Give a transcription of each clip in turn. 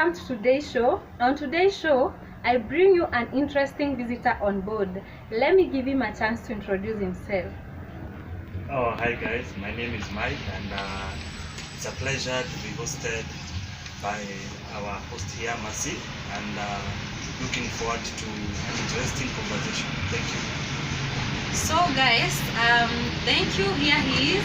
welcome to today's show. On today's show, I bring you an interesting visitor on board. Let me give him a chance to introduce himself. Oh, hi guys, my name is Mike, and it's a pleasure to be hosted by our host here, Mercy, and looking forward to an interesting conversation. Thank you. So guys, thank you. Here he is.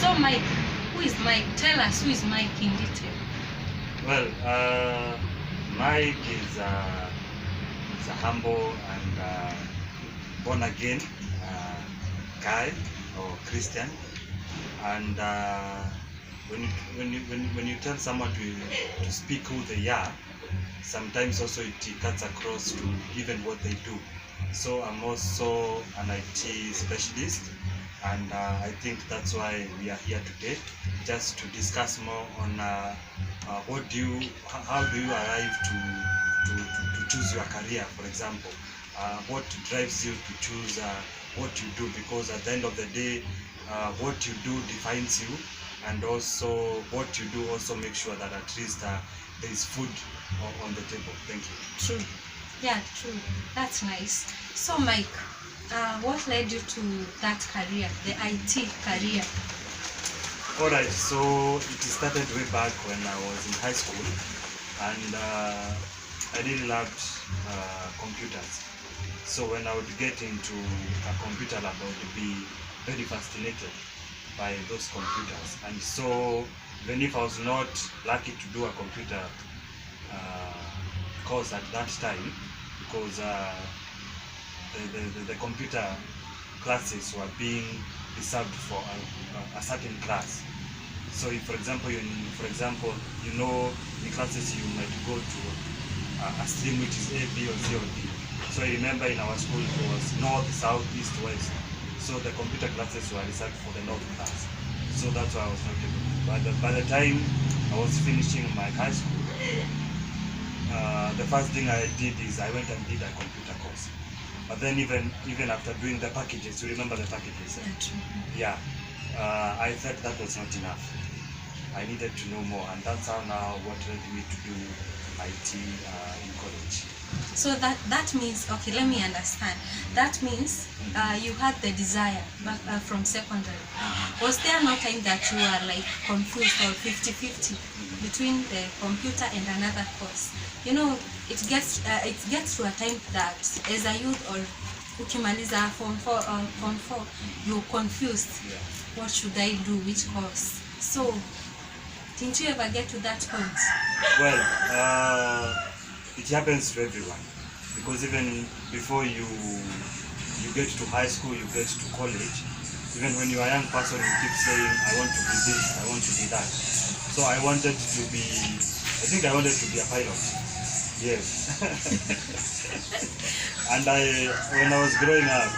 So Mike, who is Mike? Tell us, who is Mike in detail? Well, Mike is a humble and born again guy or Christian, and when you tell someone to speak who they are, sometimes also it cuts across to even what they do. So I'm also an IT specialist, and I think that's why we are here today, just to discuss more on how do you arrive to choose your career, for example. What drives you to choose what you do, because at the end of the day, what you do defines you, and also what you do also make sure that at least there is food on the table. Thank you. True. Yeah, true. That's nice. So Mike, what led you to that career, the IT career? Alright, so it started way back when I was in high school, and I really loved computers. So when I would get into a computer lab, I would be very fascinated by those computers. And so even if I was not lucky to do a computer course at that time, because the computer classes were being reserved for a certain class. So if, for example, you know the classes you might go to a stream which is A, B, or C, or D. So I remember in our school it was north, south, east, west. So the computer classes were reserved for the north class. So that's why I was not able to. But by the time I was finishing my high school, the first thing I did is I went and did a computer course. But then even after doing the packages, you remember the packages? Yeah. I felt that was not enough. I needed to know more, and that's how now what led me to do IT in college. So that means, okay, let me understand. That means you had the desire back from secondary. Was there no time that you were like confused or 50-50 between the computer and another course? You know, it gets to a time that as a youth or ukimaliza form 4, you're confused. Yeah. What should I do? Which course? So didn't you ever get to that point? Well, it happens to everyone, because even before you get to high school, you get to college, even when you are a young person, you keep saying, I want to be this, I want to be that. So I wanted to be a pilot. Yes. And when I was growing up,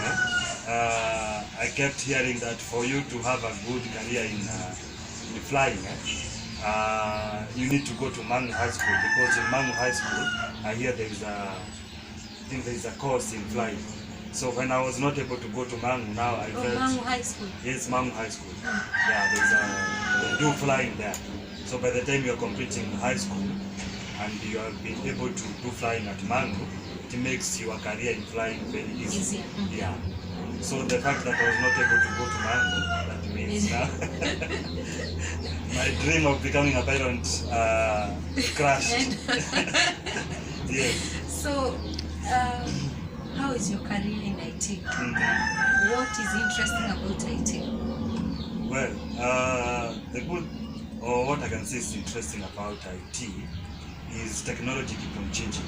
I kept hearing that for you to have a good career in flying, you need to go to Mangu High School, because in Mangu High School, I hear there is a course in flying. So when I was not able to go to Mangu, now I felt... Mangu High School? Yes, Mangu High School. Yeah, they do flying there. So by the time you're completing high school and you have been able to do flying at Mangu, it makes your career in flying very easy. Easier. Yeah. So the fact that I was not able to go to Mangu, that means now my dream of becoming a pilot crashed. Yes. So, how is your career in IT? What is interesting about IT? Well, the good, or what I can say is interesting about IT is technology keeps on changing,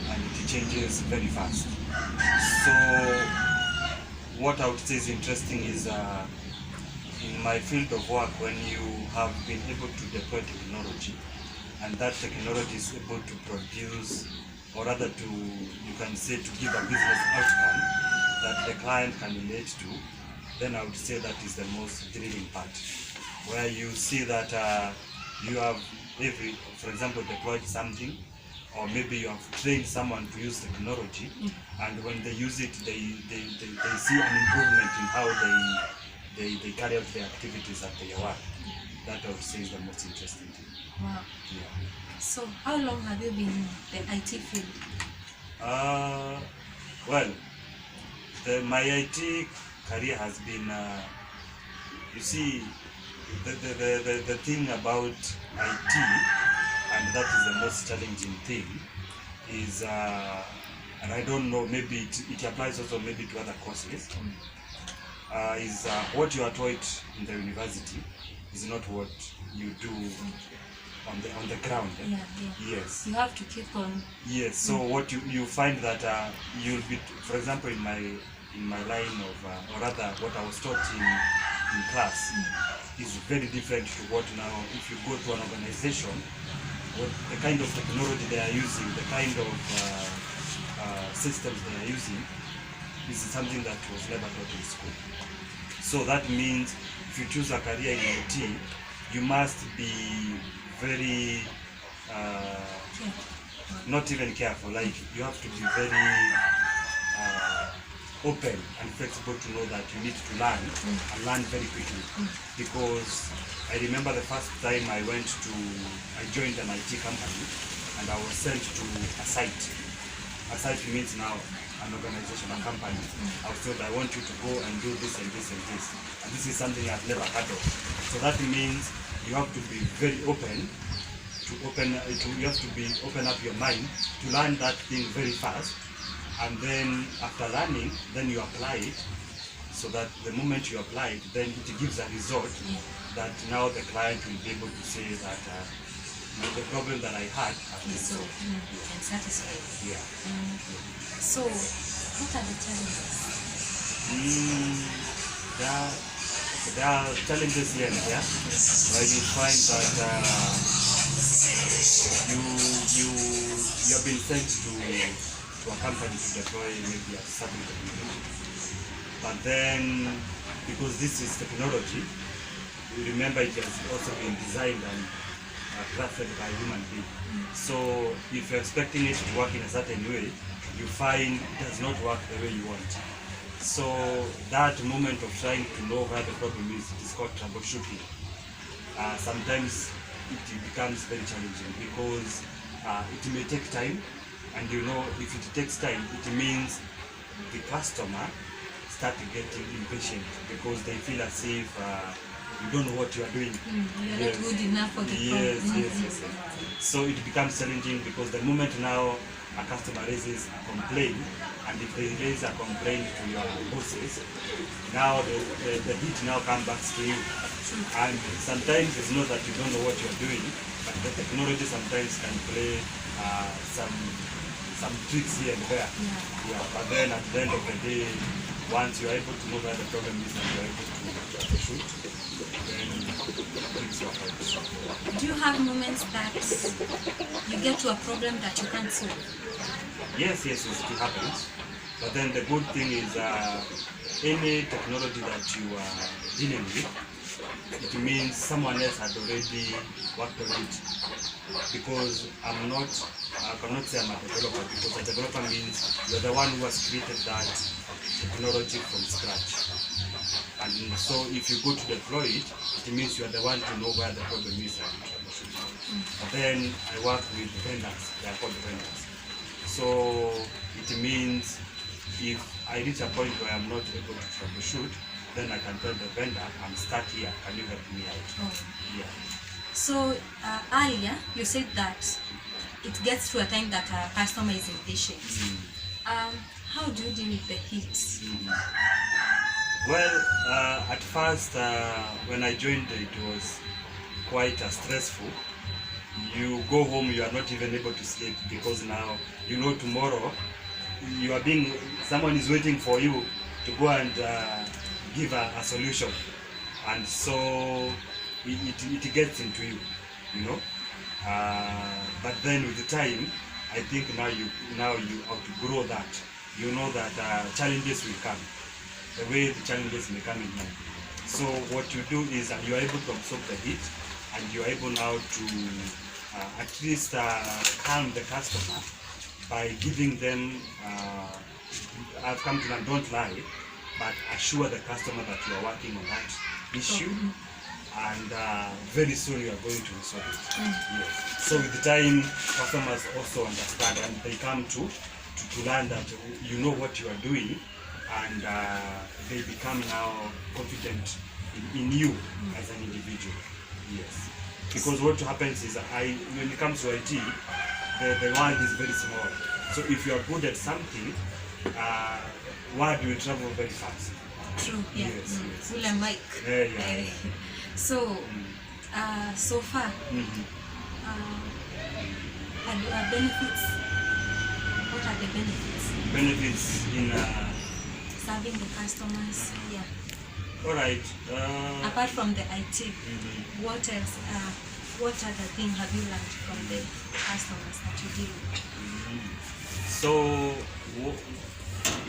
and it changes very fast. So what I would say is interesting is in my field of work, when you have been able to deploy technology, and that technology is able to produce, or rather you can say to give a business outcome that the client can relate to, then I would say that is the most thrilling part, where you see that you have, for example, deployed something, or maybe you have trained someone to use technology, and when they use it, they see an improvement in how they carry out their activities at their work. That I would say is the most interesting thing. Wow. Yeah. So how long have you been in the IT field? Well, my IT career has been, you see, the thing about IT, and that is the most challenging thing, is, and I don't know, maybe it applies also maybe to other courses, is what you are taught in the university is not what you do on the ground. Yeah. Yes. You have to keep on. Yes. So what you find that you'll be, for example, in my line of, or rather, what I was taught in class is very different to what now. If you go to an organization, what the kind of technology they are using, the kind of systems they are using, is something that was never taught in school. So that means if you choose a career in IT, you must be very not even careful, like you have to be very open and flexible to know that you need to learn and learn very quickly. Because I remember the first time I joined an IT company and I was sent to a site. A site means now an organization, a company. I was told, I want you to go and do this and this and this. And this is something I've never heard of. So that means you have to be very open you have to be open up your mind to learn that thing very fast, and then after learning, then you apply it, so that the moment you apply it, then it gives a result that now the client will be able to say that the problem that I had has been solved. And satisfied. Yeah. So what are the challenges? There are challenges here and there, where you find that you have been sent to a company to deploy maybe a certain technology, but then because this is technology, remember it has also been designed and crafted by a human being. So if you're expecting it to work in a certain way, you find it does not work the way you want. So that moment of trying to know where the problem is called troubleshooting. Sometimes it becomes very challenging because it may take time, and if it takes time, it means the customer start getting impatient because they feel as if you don't know what you are doing. You're not good enough for the problem. Yes. So it becomes challenging because the moment now a customer raises a complaint, and if they raise a complaint to your bosses, now the heat now comes back to you. And sometimes it's not that you don't know what you're doing, but the technology sometimes can play some tricks here and there. But then at the end of the day, once you're able to know where the problem is and you're able to shoot, then things work out. Do you have moments that you get to a problem that you can't solve? Yes, it happens. But then the good thing is any technology that you are dealing with, it means someone else had already worked on it. Because I cannot say I'm a developer, because a developer means you're the one who has created that technology from scratch. And so if you go to deploy it, it means you are the one to know where the problem is and troubleshoot. But then I work with vendors, they are called vendors. So it means if I reach a point where I'm not able to troubleshoot, then I can tell the vendor, I'm stuck here, can you help me out? Yeah. So earlier you said that it gets to a time that a customer is impatient. How do you deal with the heat? Well, at first when I joined, it was quite stressful. You go home, you are not even able to sleep because now tomorrow someone is waiting for you to go and give a solution, and so it gets into you, but then with the time, I think now you outgrow that. You know that challenges will come the way the challenges may come in life. So what you do is you are able to absorb the heat, and you are able now to at least calm the customer by giving them, I've come to learn, don't lie, but assure the customer that you are working on that issue, and very soon you are going to resolve it. Yes. So with the time, customers also understand, and they come to learn that you know what you are doing, and they become now confident in you as an individual. Yes. Because what happens is, when it comes to IT, the world is very small. So if you are good at something, word will travel very fast. True. Yeah. Yes, yes. Ule mic. Yeah. So, so far, benefits. What are the benefits? Benefits in Serving the customers. Yeah. all right. Apart from the IT, what else? What other thing have you learned from the customers that you deal with? So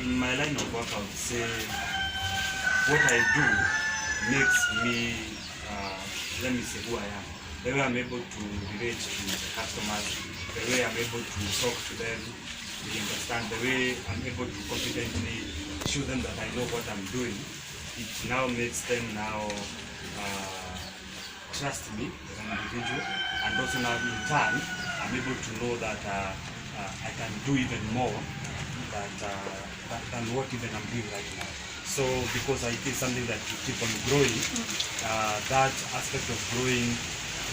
in my line of work, I would say what I do makes me, let me say, who I am. The way I'm able to relate to the customers, the way I'm able to talk to them, they understand, the way I'm able to confidently show them that I know what I'm doing, it now makes them now trust me as an individual, and also now in turn, I'm able to know that I can do even more than what even I'm doing right now. So because I think something that you keep on growing, that aspect of growing,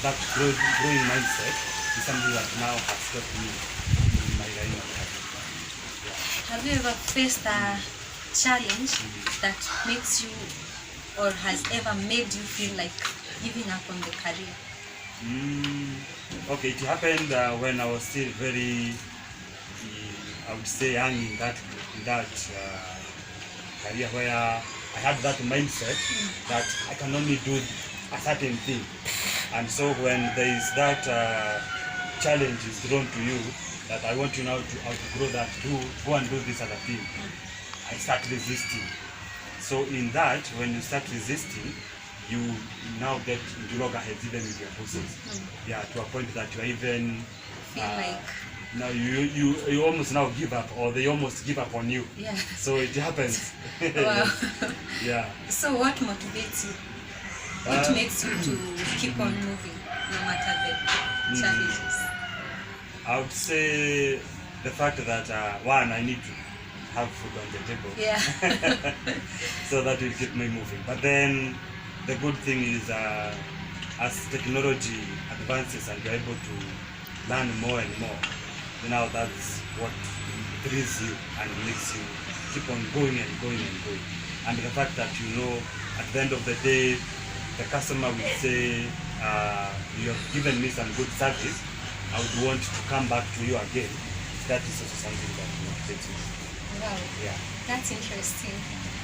that growing mindset is something that now has helped me in my line of life. Have you ever faced a challenge that makes you, or has ever made you feel like giving up on the career? Okay, it happened when I was still very, I would say, young in that career, where I had that mindset that I can only do a certain thing. And so when there is that challenge is thrown to you, that I want you now to outgrow that, go and do this other thing, I start resisting. So in that, when you start resisting, you now get into loggerheads even with your bosses. Yeah, to a point that you are even Feel like now you almost now give up, or they almost give up on you. yeah. So it happens. Wow. Yeah. So what motivates you? What makes you to keep on moving no matter the challenges? I would say the fact that one, I need to have food on the table. Yeah. So that will keep me moving. But then the good thing is, as technology advances and you're able to learn more and more, now that's what thrills you and makes you keep on going and going and going. And the fact that you know at the end of the day, the customer will say, you have given me some good service, I would want to come back to you again. That is also something that motivates me. Wow. Yeah. That's interesting.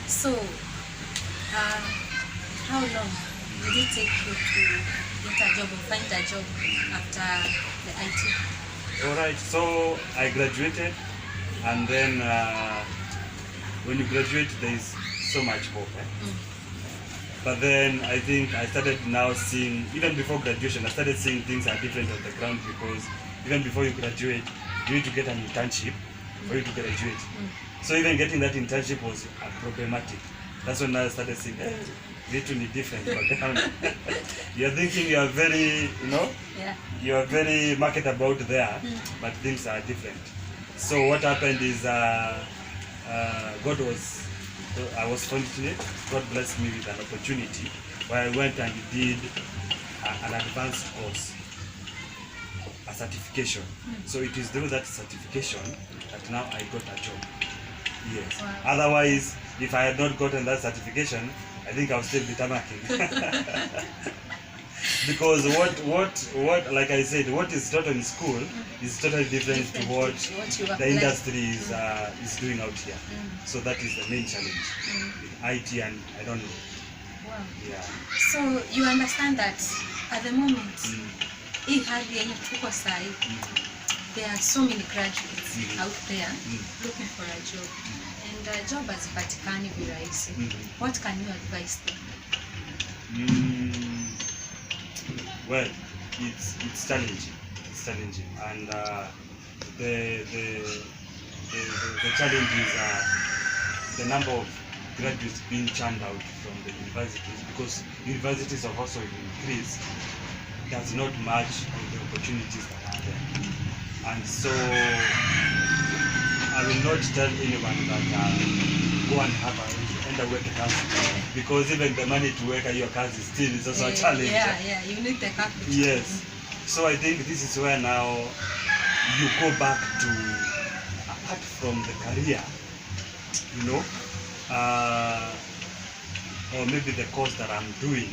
So, how long did it take you to get a job or find a job after the IT? Alright, so I graduated, and then when you graduate, there is so much hope. But then I think I started now seeing, even before graduation, I started seeing things are different on the ground, because even before you graduate, you need to get an internship for you to graduate. So even getting that internship was problematic. That's when I started saying, hey, literally different background. You're thinking you are very, Yeah. you are very marketable out there, but things are different. So what happened is, I was fortunate. God blessed me with an opportunity where I went and did an advanced course, a certification. So it is through that certification that now I got a job. Yes. Wow. Otherwise, if I had not gotten that certification, I think I would still be tamaking. Because what, like I said, what is taught in school is totally different to what you the apply. industry is doing out here. So that is the main challenge with IT, and I don't know. Wow. Yeah. So you understand that at the moment, hii hali yenye tuko sahi, there are so many graduates out there looking for a job, and job hazipatikani virahisi. What can you advise them? Well, it's challenging. It's challenging, and the challenge is the number of graduates being churned out from the universities, because universities have also increased, does not match with the opportunities that are there. And so I will not tell anyone that go and have a work class, because even the money to work at your class is still is also a challenge. Yeah, you need the capital. Yes. So I think this is where now you go back to, apart from the career, you know, or maybe the course that I'm doing,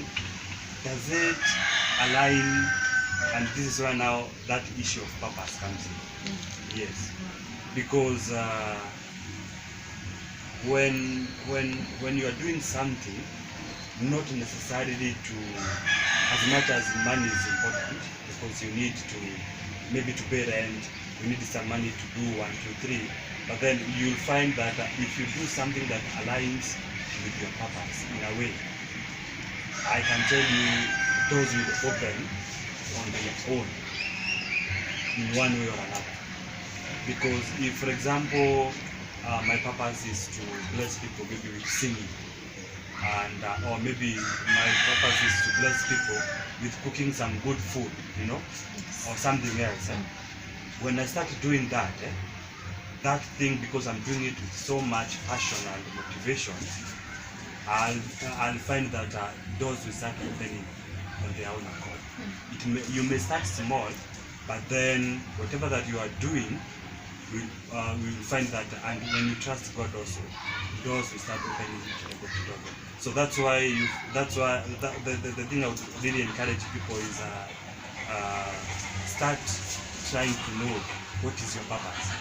does it align? And this is where now that issue of purpose comes in. Yes, because when you are doing something, not necessarily to, as much as money is important, because you need to maybe to pay rent, you need some money to do 1, 2, 3. But then you'll find that if you do something that aligns with your purpose in a way, I can tell you those will open on their own in one way or another. Because if, for example, my purpose is to bless people maybe with singing, and or maybe my purpose is to bless people with cooking some good food, you know, or something else. When I start doing that, that thing, because I'm doing it with so much passion and motivation, I'll find that doors will start opening on their own accord. You may start small, but then whatever that you are doing, will find that, and when you trust God also, doors will start opening to. So that's why the thing I would really encourage people is start trying to know what is your purpose.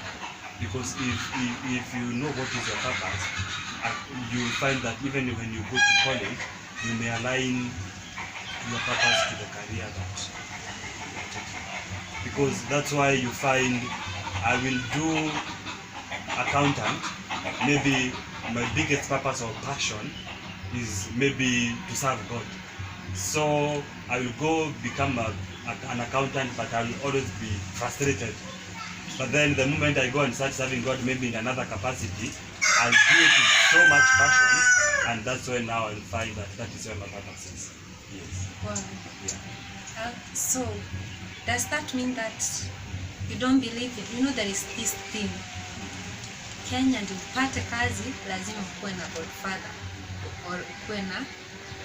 Because if you know what is your purpose, you will find that even when you go to college, you may align your purpose to the career that you are taking. Because that's why you find I will do accountant. Maybe my biggest purpose or passion is maybe to serve God. So I will go become an accountant, but I will always be frustrated. But then the moment I go and start serving God, maybe in another capacity, I'll do it with so much passion, and that's when now I'll find that that is where my purpose is. Yes. Wow. Yeah. So, does that mean that you don't believe it? You know, there is this thing. Kenya ndio upate kazi lazima kuwe na godfather or kuwe na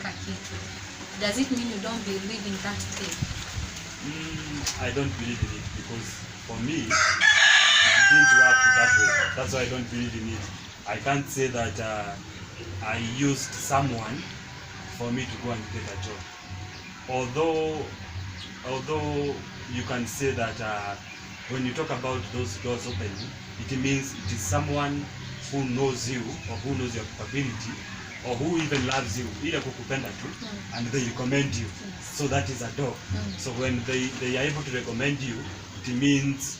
kakitu. Does it mean you don't believe in that thing? I don't believe in it, because for me, it didn't work that way. That's why I don't believe in it. I can't say that I used someone for me to go and get a job. Although you can say that when you talk about those doors opening, it means it is someone who knows you, or who knows your capability, or who even loves you, ile kukupenda tu, and they recommend you. So that is a door. So when they are able to recommend you, it means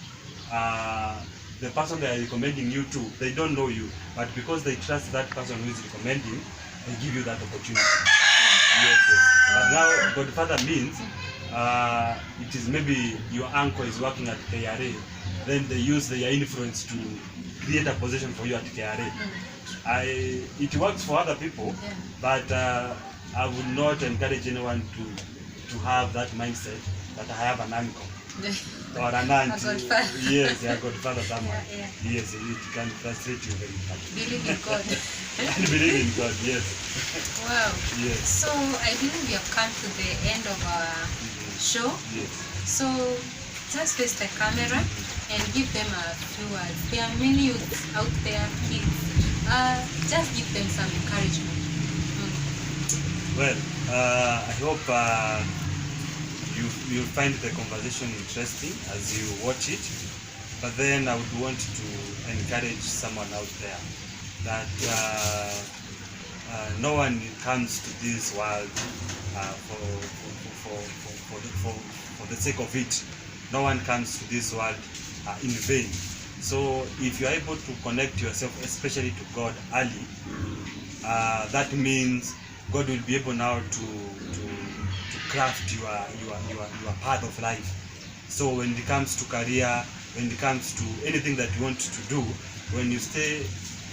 the person they are recommending you to, they don't know you, but because they trust that person who is recommending, they give you that opportunity. Yes. But now godfather means it is maybe your uncle is working at KRA, then they use their influence to create a position for you at KRA. It works for other people, but I would not encourage anyone to have that mindset that I have an uncle or an aunt. Yes, a godfather someone. Yes, it can frustrate you very much. Believe in God. And believe in God, yes. Wow. Yes. So I believe we have come to the end of our show. Yes. So just face the camera and give them a few words. There are many youths out there, kids. Just give them some encouragement. Well, I hope you'll find the conversation interesting as you watch it. But then I would want to encourage someone out there that no one comes to this world for the sake of it. No one comes to this world in vain. So if you are able to connect yourself, especially to God early, that means God will be able now to craft your path of life. So when it comes to career, when it comes to anything that you want to do, when you stay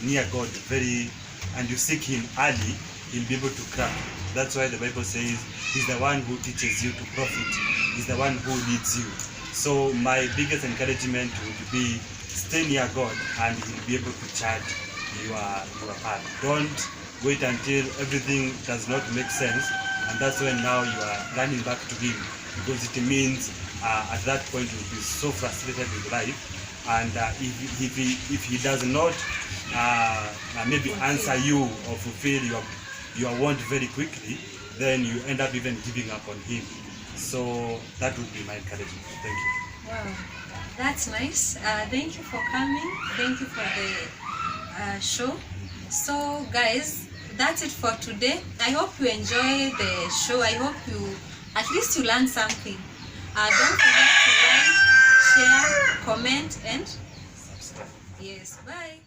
near God very and you seek him early, he'll be able to crack. That's why the Bible says he's the one who teaches you to profit. He's the one who leads you. So my biggest encouragement would be stay near God, and he'll be able to charge your path. Don't wait until everything does not make sense, and that's when now you are running back to him, because it means at that point you'll be so frustrated with life, and if he does not maybe answer you or fulfill your want very quickly, then you end up even giving up on him. So that would be my encouragement. Thank you. Wow, that's nice. Thank you for coming. Thank you for the show. So guys, that's it for today. I hope you enjoy the show. I hope at least you learned something. Don't forget to like, share, comment, and Subscribe. yes, bye.